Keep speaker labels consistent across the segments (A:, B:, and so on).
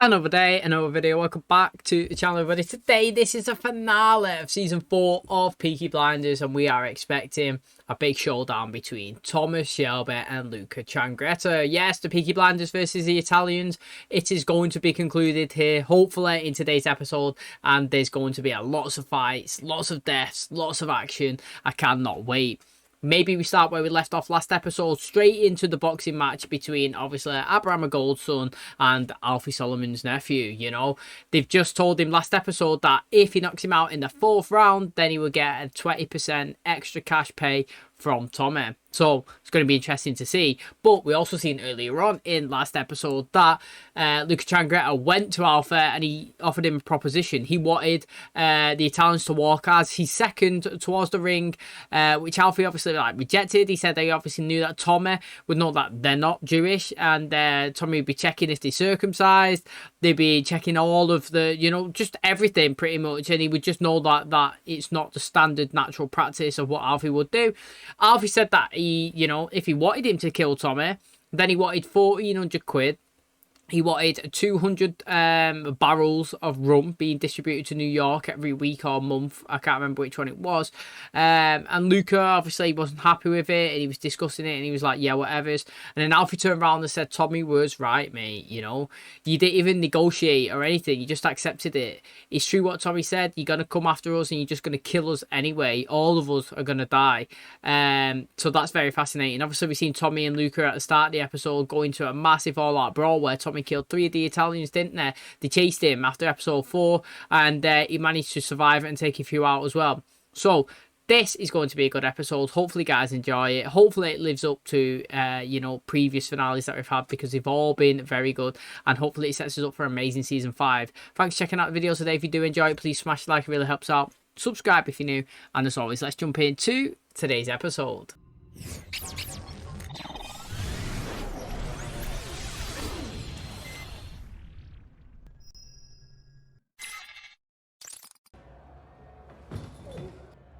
A: Another day, another video. Welcome back to the channel, everybody. Today, this is the finale of season 4 of Peaky Blinders, and we are expecting a big showdown between Thomas Shelby and LUCA CHANGRETTA. Yes, the Peaky Blinders versus the Italians. It is going to be concluded here, hopefully, in today's episode, and there's going to be lots of fights, lots of deaths, lots of action. I cannot wait. Maybe we start where we left off last episode, straight into the boxing match between, obviously, Abraham Gold's son and Alfie Solomon's nephew, you know. They've just told him last episode that if he knocks him out in the 4th round, then he will get a 20% extra cash pay from Tommy. So it's going to be interesting to see. But we also seen earlier on in last episode that LUCA CHANGRETTA went to Alpha and he offered him a proposition. He wanted the Italians to walk as his second towards the ring, which Alfie obviously rejected. He said they obviously knew that Tommy would know that they're not Jewish, and Tommy would be checking if they're circumcised. They'd be checking all of the, you know, just everything pretty much, and he would just know that it's not the standard natural practice of what Alfie would do. Alfie said that he, you know, if he wanted him to kill Tommy, then he wanted 1,400 quid. He wanted 200 barrels of rum being distributed to New York every week or month. I can't remember which one it was. And LUCA obviously wasn't happy with it, and he was discussing it, and he was like, yeah, whatever's. And then Alfie turned around and said, Tommy was right, mate. You know, you didn't even negotiate or anything. You just accepted it. It's true what Tommy said. You're going to come after us, and you're just going to kill us anyway. All of us are going to die. So that's very fascinating. Obviously, we've seen Tommy and LUCA at the start of the episode go into a massive all-out brawl where Tommy killed 3 of the Italians, didn't they? They chased him after episode 4, and he managed to survive it and take a few out as well. So this is going to be a good episode. Hopefully, guys enjoy it. Hopefully, it lives up to you know, previous finales that we've had, because they've all been very good, and hopefully it sets us up for an amazing season 5. Thanks for checking out the videos today. If you do enjoy it, please smash the like. It really helps out. Subscribe if you're new, and as always, let's jump into today's episode.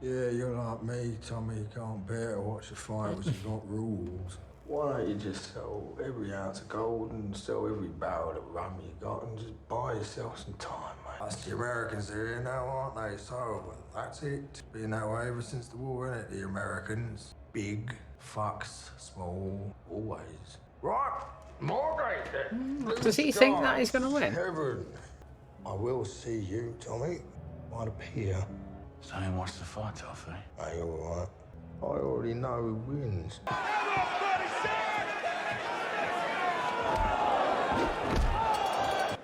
B: Yeah, you're like me, Tommy. You can't bear to watch a fight which has got rules. Why don't you just sell every ounce of gold and sell every barrel of rum you got and just buy yourself some time, mate? That's the Americans here now, aren't they? So that's it. Been that way ever since the war, innit? The Americans. Big, fucks, small, always. Right, Margate then.
A: Does he think that he's going to win?
B: Heaven. I will see you, Tommy. Might appear.
C: Saying what's the fight, Alfie?
B: Are you alright? I already know who wins.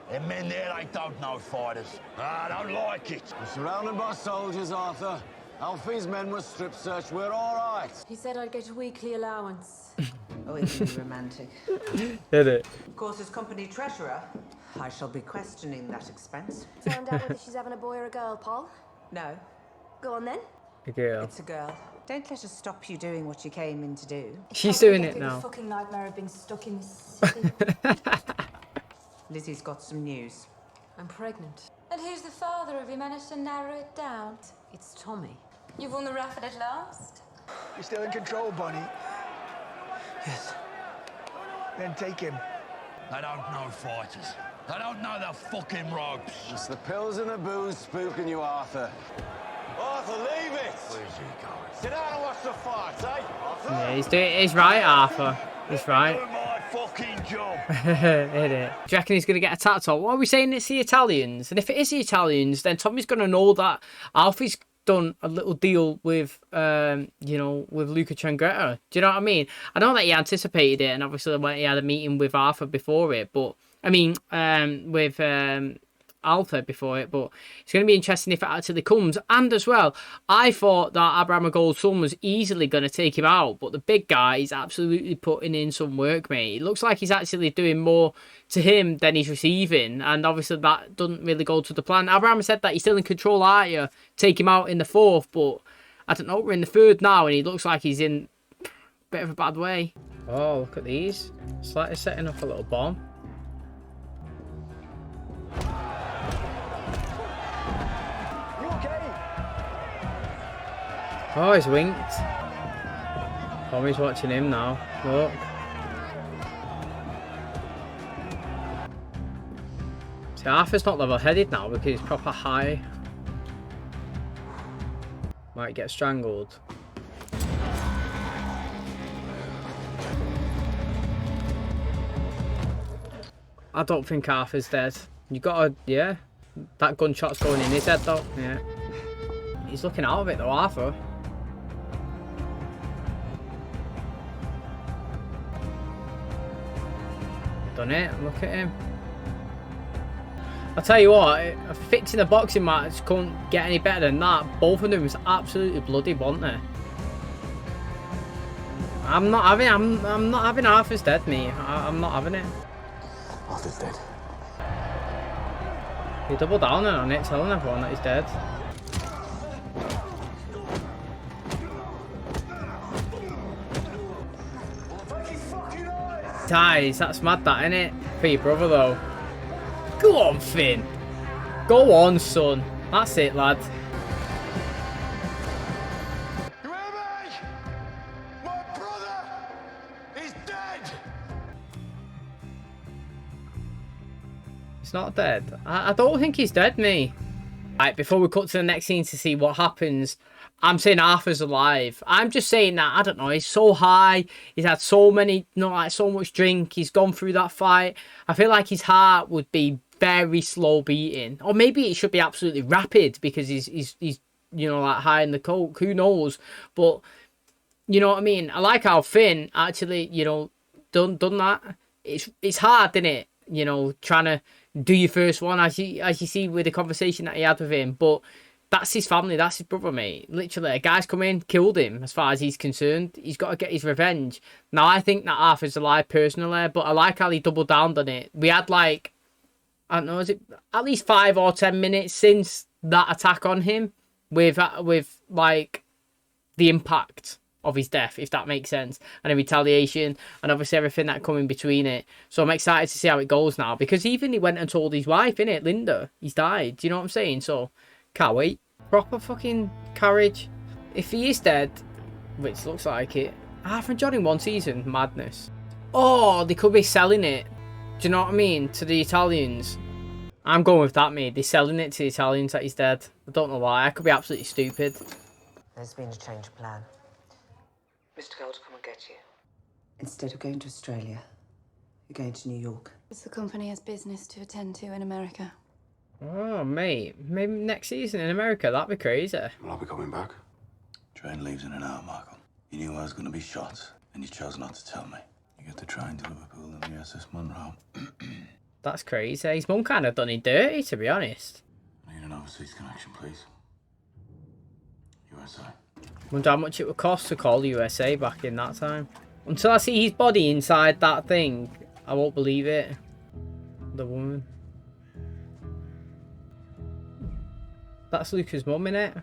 C: Them men there, they don't know fighters. I don't like it.
D: We're surrounded by soldiers, Arthur. Alfie's men were strip searched. We're all right.
E: He said I'd get a weekly allowance.
F: Oh, isn't it romantic?
A: Did it?
F: Of course, as company treasurer, I shall be questioning that expense.
E: Found out whether she's having a boy or a girl, Paul?
F: No,
E: Go on then.
A: A girl.
F: it's a girl. Don't let her stop you doing what you came in to do.
A: She's
E: Help me
A: doing
E: get
A: it
E: through
A: now.
E: The fucking nightmare of being stuck in this city.
F: Lizzie's got some news.
E: I'm pregnant.
G: And who's the father? Have you managed to narrow it down?
E: It's Tommy.
G: You've won the raffle at last?
H: You're still in control, Bunny?
D: Yes.
H: Then take him.
C: They don't know fighters. They don't know the fucking ropes.
D: It's the pills and the booze spooking you, Arthur. Arthur, leave it!
C: Where's he going?
D: Sit down and watch the fight, eh? Arthur?
A: Yeah, he's right, Arthur. He's right.
C: Do my fucking job.
A: Hit it. Do you reckon he's going to get attacked? Or what are we saying? It's the Italians. And if it is the Italians, then Tommy's going to know that Alfie's done a little deal with, you know, with LUCA CHANGRETTA. Do you know what I mean? I know that he anticipated it, and obviously when he had a meeting with Arthur before it, but I mean, with Alpha before it, but it's going to be interesting if it actually comes. And as well, I thought that Abraham Gold's son was easily going to take him out, but the big guy is absolutely putting in some work, mate. It looks like he's actually doing more to him than he's receiving, and obviously that doesn't really go to the plan. Abraham said that he's still in control, aren't you? Take him out in the 4th, but I don't know, we're in the 3rd now, and he looks like he's in a bit of a bad way. Oh, look at these. Slightly setting off a little bomb. Oh, he's winked. Tommy's watching him now. Look. So Arthur's not level-headed now because he's proper high. Might get strangled. I don't think Arthur's dead. You gotta, yeah. That gunshot's going in his head though. Yeah. He's looking out of it though, Arthur. Done it. Look at him. I'll tell you what, fixing a boxing match couldn't get any better than that. Both of them was absolutely bloody, weren't they? I'm not having Arthur's dead, me. I'm not having it.
D: Arthur's dead.
A: You double down on it, telling everyone that he's dead. Guys, that's mad, that, innit? For your brother, though. Go on, Finn. Go on, son. That's it, lad.
D: You hear me? My brother is dead!
A: He's not dead. I don't think he's dead, me. Right, before we cut to the next scene to see what happens, I'm saying Arthur's alive. I'm just saying that, I don't know, he's so high. He's had so many, so much drink. He's gone through that fight. I feel like his heart would be very slow beating. Or maybe it should be absolutely rapid because he's like high in the coke. Who knows? But, you know what I mean? I like how Finn actually, done that. It's hard, isn't it? Trying to do your first one, as you see with the conversation that he had with him. But that's his family, that's his brother, mate. Literally, a guy's come in, killed him, as far as he's concerned. He's got to get his revenge. Now, I think that Arthur's alive personally, but I like how he doubled down on it. We had, like, I don't know, is it at least 5 or 10 minutes since that attack on him with like, the impact of his death, if that makes sense, and the retaliation, and obviously everything that come in between it. So I'm excited to see how it goes now, because even he went and told his wife, innit, Linda, he's died. Do you know what I'm saying? So, can't wait. Proper fucking carriage. If he is dead, which looks like it, Arthur and John in one season, madness. Oh, they could be selling it. Do you know what I mean? To the Italians. I'm going with that, mate. They're selling it to the Italians that he's dead. I don't know why. I could be absolutely stupid.
F: There's been a change of plan.
I: Mr. Gold, come and get you.
F: Instead of going to Australia, you're going to New York.
G: The company has business to attend to in America.
A: Oh, mate. Maybe next season in America. That'd be crazy.
J: Well, I'll be coming back. Train leaves in an hour, Michael. You knew I was going to be shot, and you chose not to tell me. You get the train to Liverpool and the USS Monroe.
A: That's crazy. His mum kind of done him dirty, to be honest.
J: I need an overseas connection, please. USA.
A: Wonder how much it would cost to call the USA back in that time. Until I see his body inside that thing, I won't believe it. The woman. That's Luca's mum, innit?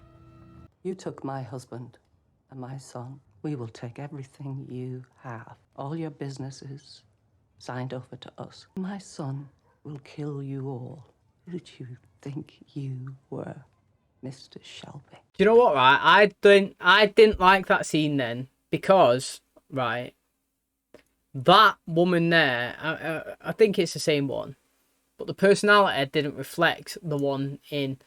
I: You took my husband and my son. We will take everything you have. All your businesses signed over to us. My son will kill you all. Who did you think you were, Mr. Shelby?
A: Do you know what, right? I didn't like that scene then because, right, that woman there, I think it's the same one, but the personality didn't reflect the one in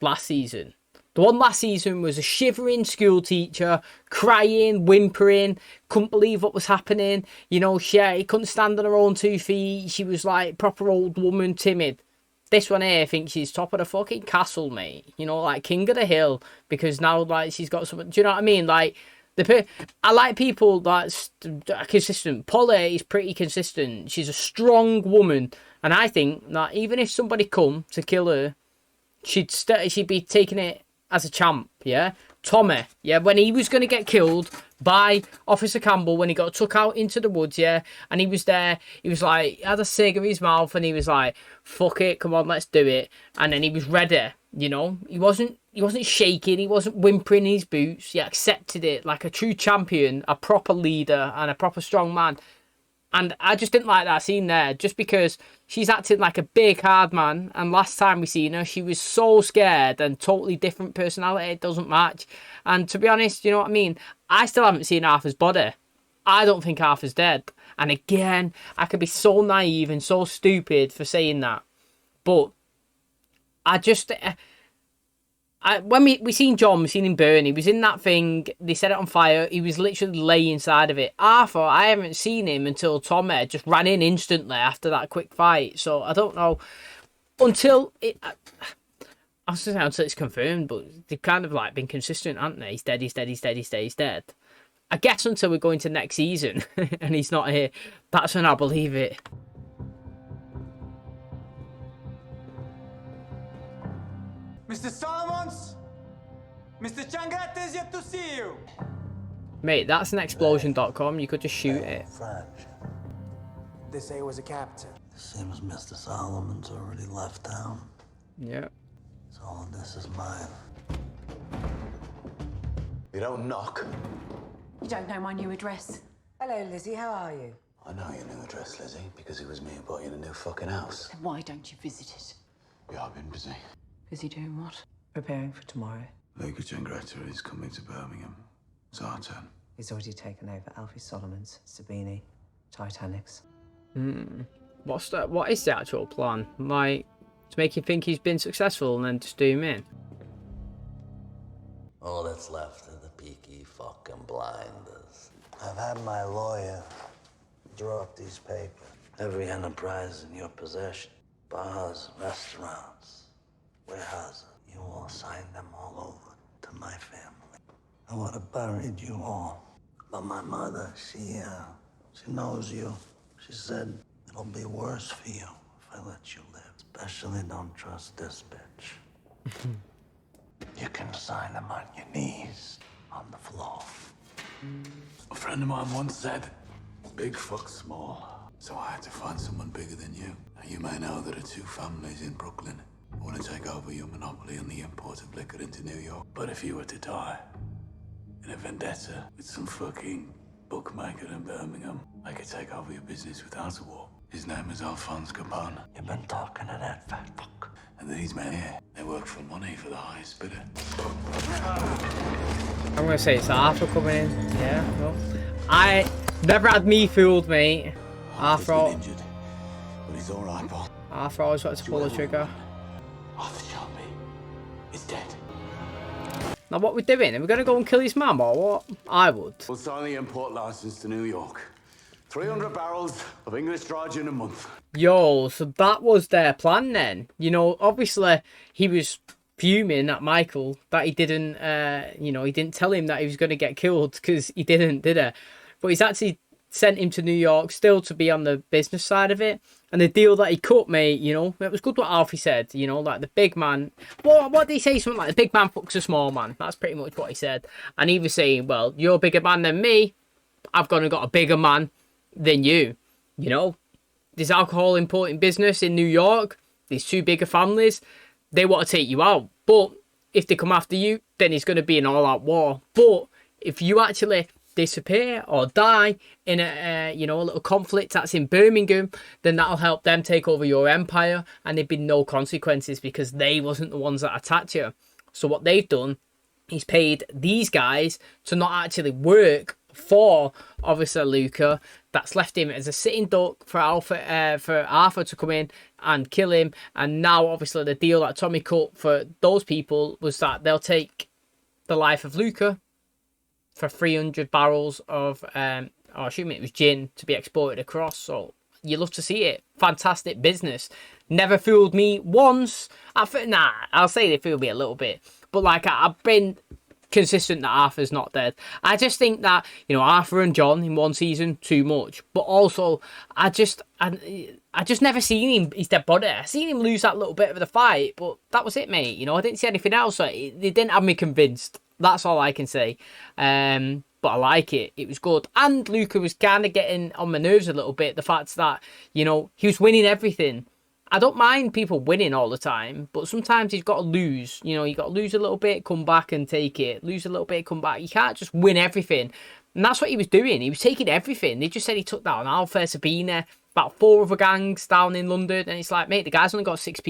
A: last season. The one last season was a shivering school teacher, crying, whimpering, couldn't believe what was happening. She couldn't stand on her own 2 feet. She was like proper old woman, timid. This one here thinks she's top of the fucking castle, mate. Like king of the hill, because now like she's got something. Do you know what I mean? Like I like people that's consistent. Polly is pretty consistent. She's a strong woman, and I think that even if somebody come to kill her, she'd be taking it as a champ, yeah? Tommy, yeah, when he was going to get killed by Officer Campbell, when he got took out into the woods, yeah, and he was there, he was like, he had a cig in his mouth, and he was like, fuck it, come on, let's do it. And then he was ready, he wasn't shaking, he wasn't whimpering in his boots, he accepted it like a true champion, a proper leader, and a proper strong man. And I just didn't like that scene there, just because she's acting like a big hard man. And last time we seen her, she was so scared and totally different personality. It doesn't match. And to be honest, you know what I mean? I still haven't seen Arthur's body. I don't think Arthur's dead. And again, I could be so naive and so stupid for saying that. But When we seen John, we seen him burn. He was in that thing. They set it on fire. He was literally laying inside of it. Arthur, I haven't seen him until Tommy just ran in instantly after that quick fight. So I don't know until it. I was going to say until it's confirmed, but they've kind of like been consistent, haven't they? He's dead. He's dead. He's dead. He's dead. He's dead. I guess until we're going to next season and he's not here. That's when I believe it.
D: Mr. Solomons? Mr. CHANGRETTA is yet to see you.
A: Mate, that's an explosion.com. You could just shoot it.
H: French. They say it was a captain.
K: It seems Mr. Solomon's already left town.
A: Yeah.
K: So all of this is mine.
J: You don't knock.
E: You don't know my new address.
F: Hello, Lizzie. How are you?
J: I know your new address, Lizzie, because it was me who bought you a new fucking house.
E: Then why don't you visit it?
J: Yeah, I've been busy.
E: Busy doing what?
F: Preparing for tomorrow.
J: LUCA CHANGRETTA is coming to Birmingham. It's our turn.
F: He's already taken over Alfie Solomon's, Sabini, Titanic's.
A: What is the actual plan? Like, to make you think he's been successful and then just do him in?
K: All that's left are the Peaky fucking Blinders. I've had my lawyer draw up these papers. Every enterprise in your possession, bars, restaurants, warehouses, you all sign them all over to my family. I would have buried you all. But my mother, she knows you. She said it'll be worse for you if I let you live. Especially don't trust this bitch. You can sign them on your knees, on the floor.
J: A friend of mine once said, big fuck small. So I had to find someone bigger than you. Now, you may know there are two families in Brooklyn who want to take over your monopoly on the import of liquor into New York. But if you were to die in a vendetta with some fucking bookmaker in Birmingham, I could take over your business without a war. His name is Alphonse Capone.
K: You've been talking to that fat fuck.
J: And these men here, they work for money for the highest bidder.
A: I'm going to say it's Arthur coming in. Yeah, well. I never had me fooled, mate.
J: Arthur's been injured, but he's all right, Paul.
A: Arthur always wanted to pull the trigger.
J: Arthur Shelby is dead.
A: Now, what we're doing? Are we going to go and kill his mum or what? I would.
J: We'll sign the import license to New York. 300 barrels of English dry gin a month.
A: Yo, so that was their plan then. You know, obviously he was fuming at Michael that he didn't, he didn't tell him that he was going to get killed because he didn't, did he? But he's actually sent him to New York still to be on the business side of it. And the deal that he cut, mate, you know, it was good what Alfie said, you know, like the big man. What did he say? Something like the big man fucks a small man. That's pretty much what he said. And he was saying, well, you're a bigger man than me. I've gone and got a bigger man than you. You know, there's alcohol importing business in New York. These two bigger families, they want to take you out. But if they come after you, then it's going to be an all-out war. But if you actually disappear or die in a little conflict that's in Birmingham, then that'll help them take over your empire, and there'd be no consequences because they wasn't the ones that attacked you. So what they've done is paid these guys to not actually work for obviously LUCA. That's left him as a sitting duck for Arthur to come in and kill him. And now obviously the deal that Tommy cut for those people was that they'll take the life of LUCA for 300 barrels of assuming it was gin to be exported across. So you love to see it. Fantastic business. Never fooled me once. I'll say they fooled me a little bit, but like I've been consistent that Arthur's not dead. I just think that, you know, Arthur and John in one season too much, but also I just never seen him his dead body. I seen him lose that little bit of the fight, but that was it, mate. You know, I didn't see anything else. They didn't have me convinced. That's all I can say. But I like it. It was good. And LUCA was kind of getting on my nerves a little bit. The fact that, you know, he was winning everything. I don't mind people winning all the time, but sometimes he's got to lose. You know, you got to lose a little bit, come back and take it. Lose a little bit, come back. You can't just win everything. And that's what he was doing. He was taking everything. They just said he took down Alpha, Sabina, about 4 other gangs down in London. And it's like, mate, the guy's only got 8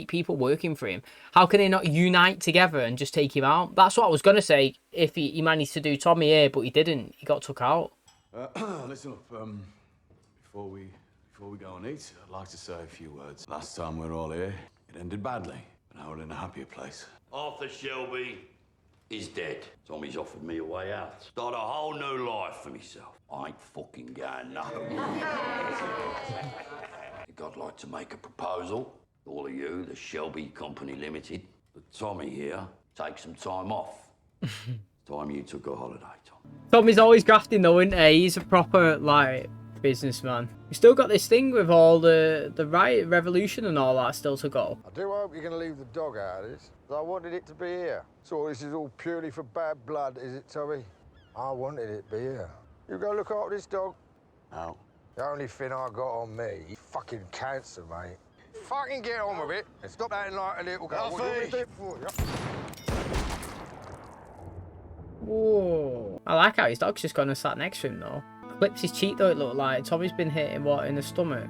A: people working for him. How can they not unite together and just take him out? That's what I was going to say if he managed to do Tommy here, but he didn't. He got took out.
J: Listen up, before we go and eat, I'd like to say a few words. Last time we were all here, it ended badly. Now we're in a happier place.
C: Arthur Shelby is dead. Tommy's offered me a way out. Start a whole new life for myself. I ain't fucking going nowhere. I'd like to make a proposal. All of you, the Shelby Company Limited. But Tommy here, take some time off. Time you took a holiday, Tom.
A: Tommy's always grafting though, isn't he? He's a proper, like, businessman. We still got this thing with all the riot, revolution and all that still to go.
B: I do hope you're going to leave the dog out of this. I wanted it to be here. So this is all purely for bad blood, is it, Tommy? I wanted it to be here. You go look after this dog?
J: No.
B: The only thing I got on me, fucking cancer, mate. Fucking get on with it and stop acting like a little girl. What do you want me to do for you?
A: Whoa. I like how his dog's just gone and sat next to him though. Clips his cheek though, it looked like. Tommy's been hitting what, in the stomach?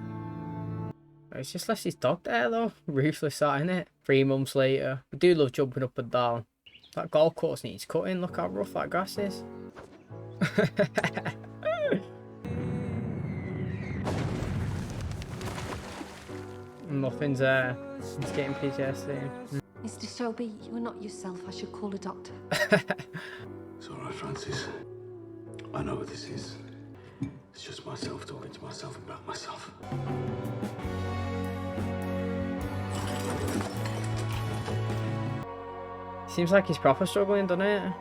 A: It's just left his dog there though. Ruthless that, innit? 3 months later. We do love jumping up and down. That golf course needs cutting. Look how rough that grass is. Nothing's there. He's getting PTSD.
G: Mr. Shelby, you are not yourself. I should call a doctor.
J: It's all right, Francis. I know what this is. It's just myself talking to myself about myself.
A: Seems like he's proper struggling, doesn't it?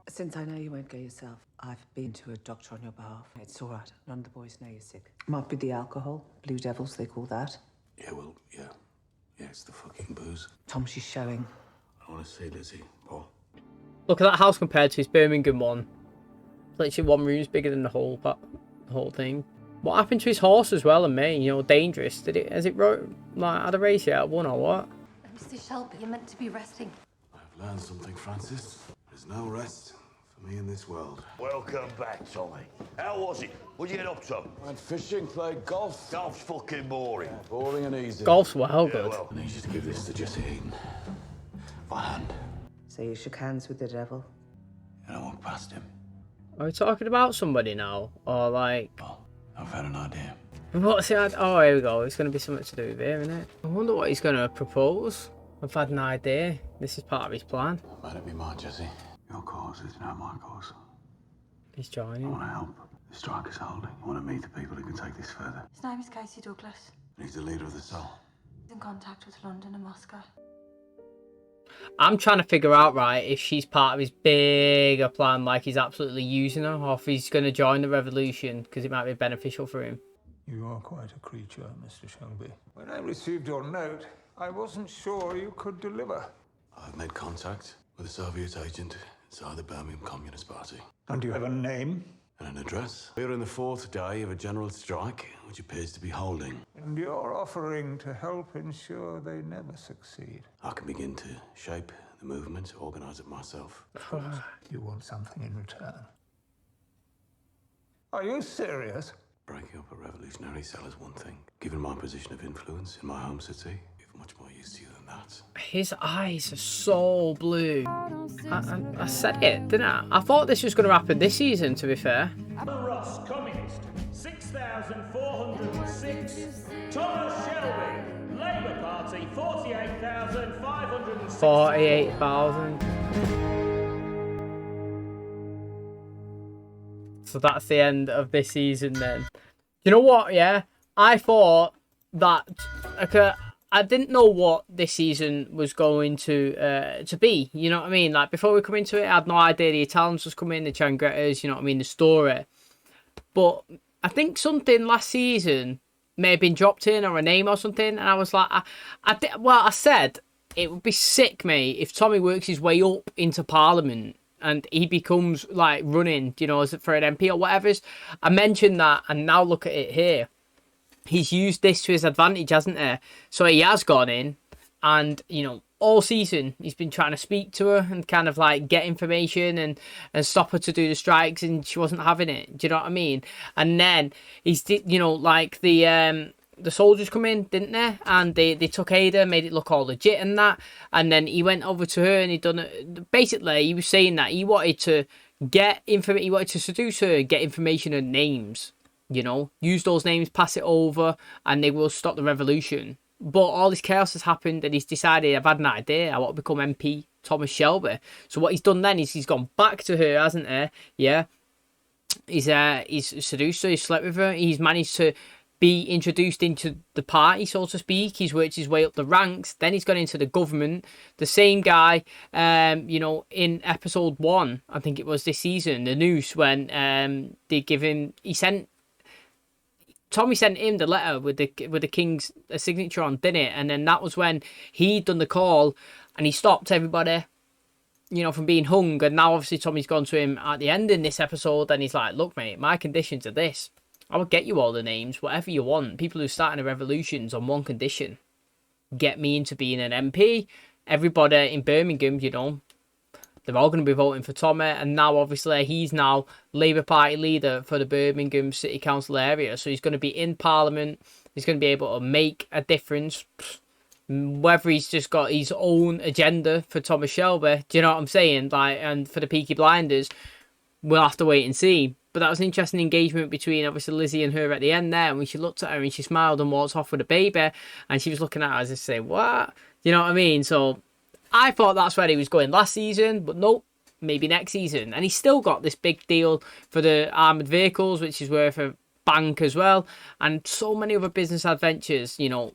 F: Since I know you won't go yourself, I've been to a doctor on your behalf. It's all right. None of the boys know you're sick. Might be the alcohol. Blue devils, they call that.
J: Yeah, well, yeah. Yeah, it's the fucking booze.
F: Tom, she's showing.
J: I want to see Lizzie, Paul.
A: Look at that house compared to his Birmingham one. Literally 1 room's bigger than the whole thing. What happened to his horse as well and me? You know, dangerous. Has it like had a race yet? Won or what?
G: Mr. Shelby, you're meant to be resting.
J: I've learned something, Francis. There's no rest for me in this world.
C: Welcome back, Tommy. How was it? What'd you get up to?
J: Went fishing, played golf.
C: Golf's fucking boring.
J: Yeah, boring and easy.
A: Golf's well good.
J: I need you to give this to Jesse Hayden. My hand.
F: So you shook hands with the devil?
J: And I walked past him.
A: Are we talking about somebody now? Or like...
J: Oh, I've had an idea.
A: What's the... Oh, here we go. It's going to be something to do with here, isn't it? I wonder what he's going to propose. I've had an idea. This is part of his plan.
J: Might it be mine, Jesse? Your cause is now my cause.
A: He's joining.
J: I want to help. The strike is holding. I want to meet the people who can take this further.
G: His name is Casey Douglas.
J: He's the leader of the soul.
G: He's in contact with London and Moscow.
A: I'm trying to figure out, right, if she's part of his bigger plan, like he's absolutely using her, or if he's going to join the revolution, because it might be beneficial for him.
L: You are quite a creature, Mr. Shelby. When I received your note, I wasn't sure you could deliver.
J: I've made contact with a Soviet agent inside the Birmingham Communist Party.
L: And you have a name?
J: And an address. We're in the 4th day of a general strike, which appears to be holding.
L: And you're offering to help ensure they never succeed.
J: I can begin to shape the movement, organise it myself.
L: You want something in return? Are you serious?
J: Breaking up a revolutionary cell is one thing. Given my position of influence in my home city, I've much more use to you than that.
A: His eyes are so blue. I said it, didn't I? I thought this was going to happen this season, to be fair.
M: Ross, Communist, 6,406. Thomas Shelby, Labour Party, 48,506.
A: 48,000. So that's the end of this season then. You know what, yeah? I thought that... Okay, I didn't know what this season was going to be, you know what I mean? Like, before we come into it, I had no idea the Italians was coming, the Changrettas, you know what I mean, the story. But I think something last season may have been dropped in, or a name or something, and I was like, I said it would be sick, mate, if Tommy works his way up into Parliament and he becomes, like, running, you know, for an MP or whatever. I mentioned that, and now look at it here. He's used this to his advantage, hasn't he? So he has gone in, and, you know, all season he's been trying to speak to her and kind of like get information and stop her to do the strikes, and she wasn't having it. Do you know what I mean? And then he's, you know, like the soldiers come in, didn't they? And they took Ada, made it look all legit and that. And then he went over to her and he done it. Basically, he was saying that he wanted to get information, he wanted to seduce her, get information and names. You know, use those names, pass it over, and they will stop the revolution. But all this chaos has happened and he's decided, I've had an idea, I want to become MP Thomas Shelby. So what he's done then is he's gone back to her, hasn't he? Yeah. He's seduced her, he's slept with her, he's managed to be introduced into the party, so to speak. He's worked his way up the ranks. Then he's gone into the government. The same guy, you know, in episode 1, I think it was this season, the news, when they give him, Tommy sent him the letter with the king's signature on, didn't it? And then that was when he'd done the call and he stopped everybody, you know, from being hung. And now obviously Tommy's gone to him at the end in this episode and he's like, look, mate, my conditions are this. I will get you all the names, whatever you want. People who are starting a revolution's on one condition. Get me into being an MP. Everybody in Birmingham, you know, they're all going to be voting for Tommy. And now, obviously, he's now Labour Party leader for the Birmingham City Council area. So he's going to be in Parliament. He's going to be able to make a difference. Whether he's just got his own agenda for Thomas Shelby, do you know what I'm saying? Like, and for the Peaky Blinders, we'll have to wait and see. But that was an interesting engagement between, obviously, Lizzie and her at the end there. And when she looked at her and she smiled and walked off with a baby. And she was looking at her as if to say, what? You know what I mean? So I thought that's where he was going last season. But nope, maybe next season. And he's still got this big deal for the armoured vehicles, which is worth a bank as well. And so many other business adventures, you know.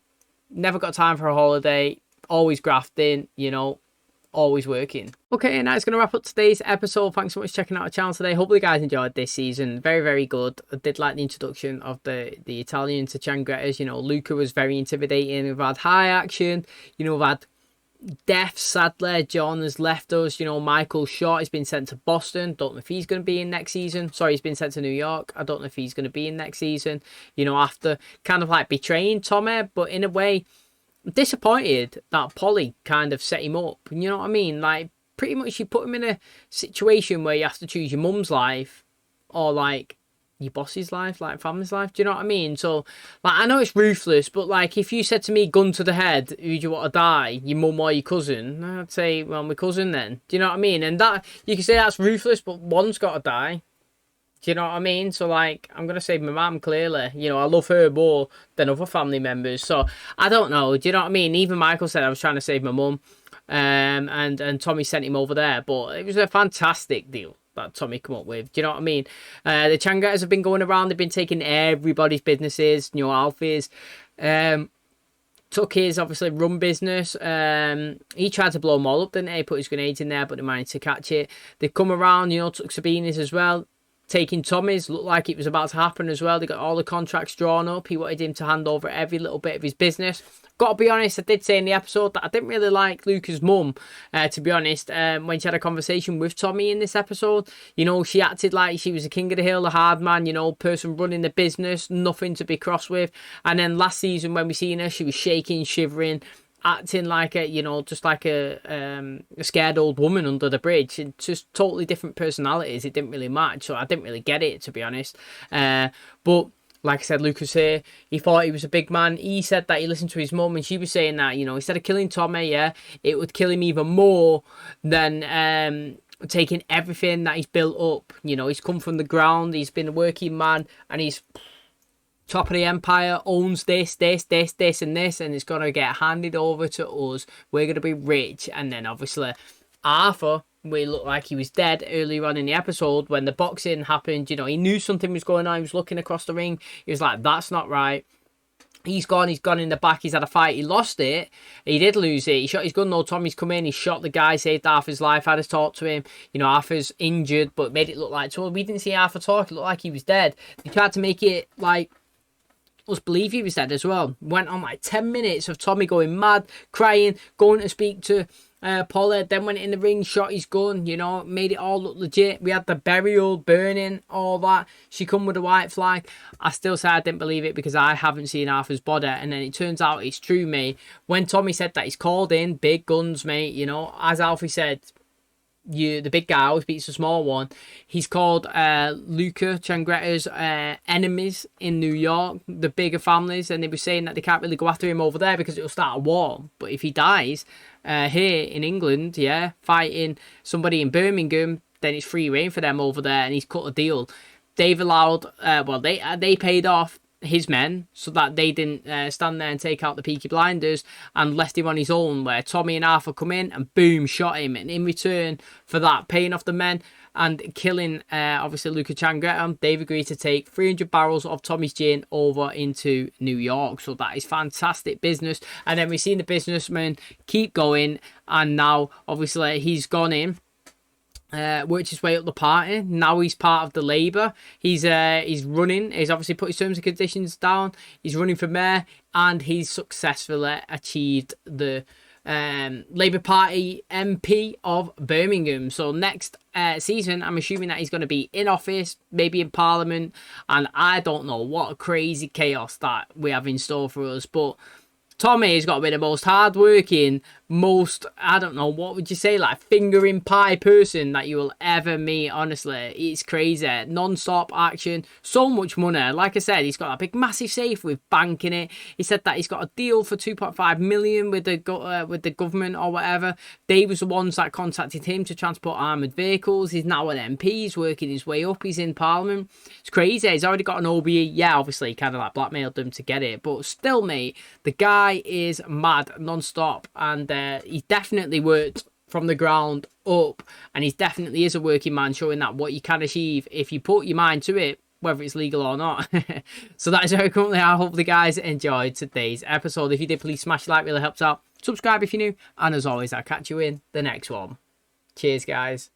A: Never got time for a holiday. Always grafting, you know. Always working. Okay, and that's going to wrap up today's episode. Thanks so much for checking out the channel today. Hopefully you guys enjoyed this season. Very, very good. I did like the introduction of the Italian to CHANGRETTAs. You know, LUCA was very intimidating. We've had high action. You know, we've had death, sadly. John has left us. You know, Michael shot. He's been sent to Boston. Don't know if he's going to be in next season. Sorry, he's been sent to New York. I don't know if he's going to be in next season. You know, after kind of like betraying Tommy, but in a way, disappointed that Polly kind of set him up. You know what I mean? Like, pretty much you put him in a situation where you have to choose your mum's life or like your boss's life, like family's life. Do you know what I mean? So, like, I know it's ruthless, but like, if you said to me, gun to the head, who do you want to die, your mum or your cousin? I'd say, well, my cousin then. Do you know what I mean? And that, you can say that's ruthless, but one's got to die. Do you know what I mean? So, like, I'm going to save my mum, clearly. You know, I love her more than other family members. So, I don't know. Do you know what I mean? Even Michael said I was trying to save my mum. And Tommy sent him over there. But it was a fantastic deal that Tommy come up with. Do you know what I mean? The CHANGRETTAs have been going around. They've been taking everybody's businesses. You know, Alfie's. Took his, obviously, rum business. He tried to blow them all up, didn't he? Put his grenades in there, but they managed to catch it. They've come around, you know, took Sabina's as well. Taking Tommy's, looked like it was about to happen as well. They got all the contracts drawn up. He wanted him to hand over every little bit of his business. Got to be honest, I did say in the episode that I didn't really like Luca's mum, to be honest, when she had a conversation with Tommy in this episode. You know, she acted like she was a king of the hill, a hard man, you know, person running the business, nothing to be cross with. And then last season when we seen her, she was shaking, shivering, acting like a, you know, just like a scared old woman under the bridge. It's just totally different personalities. It didn't really match, so I didn't really get it, to be honest. But like I said, Lucas here, he thought he was a big man. He said that he listened to his mum, and she was saying that, you know, instead of killing Tommy, yeah, it would kill him even more than taking everything that he's built up. You know, he's come from the ground, he's been a working man, and he's top of the empire, owns this, and this, and it's going to get handed over to us. We're going to be rich. And then, obviously, Arthur, we looked like he was dead earlier on in the episode when the boxing happened. You know, he knew something was going on. He was looking across the ring. He was like, that's not right. He's gone in the back. He's had a fight. He lost it. He did lose it. He shot his gun though. Tommy's come in. He shot the guy, saved Arthur's life. Had us talk to him. You know, Arthur's injured, but made it look like... So we didn't see Arthur talk. It looked like he was dead. They tried to make it like... us believe he was dead as well. Went on like 10 minutes of Tommy going mad, crying, going to speak to Polly, then went in the ring, shot his gun, you know, made it all look legit. We had the burial, burning, all that. She come with a white flag. I still say I didn't believe it because I haven't seen Arthur's body, and then it turns out it's true, mate. When Tommy said that he's called in, big guns, mate, you know, as Alfie said, the big guy always beats the small one. He's called LUCA, CHANGRETTA's enemies in New York, the bigger families, and they were saying that they can't really go after him over there because it'll start a war. But if he dies here in England, yeah, fighting somebody in Birmingham, then it's free reign for them over there, and he's cut a deal. They've allowed, well, they paid off his men so that they didn't stand there and take out the Peaky Blinders, and left him on his own, where Tommy and Arthur come in and boom, shot him. And in return for that, paying off the men and killing obviously LUCA CHANGRETTA, they've agreed to take 300 barrels of Tommy's gin over into New York. So that is fantastic business. And then we've seen the businessman keep going, and now obviously he's gone in, worked his way up the party. Now he's part of the Labour. He's running. He's obviously put his terms and conditions down. He's running for mayor, and he's successfully achieved the Labour Party MP of Birmingham. So next season, I'm assuming that he's going to be in office, maybe in Parliament, and I don't know what a crazy chaos that we have in store for us. But Tommy has got to be the most hardworking, most, I don't know, what would you say, like fingering pie person that you will ever meet. Honestly, it's crazy. Non-stop action, so much money. Like I said, he's got a big massive safe with bank in it. He said that he's got a deal for 2.5 million with the government or whatever. They was the ones that contacted him to transport armoured vehicles. He's now an MP. He's working his way up. He's in Parliament. It's crazy. He's already got an OBE. Yeah, obviously he kind of like blackmailed them to get it, but still, mate, the guy is mad non-stop, and he definitely worked from the ground up, and he definitely is a working man, showing that what you can achieve if you put your mind to it, whether it's legal or not. So that is very currently. I hope the guys enjoyed today's episode. If you did, please smash the like, really helps out. Subscribe if you're new, and as always, I'll catch you in the next one. Cheers, guys.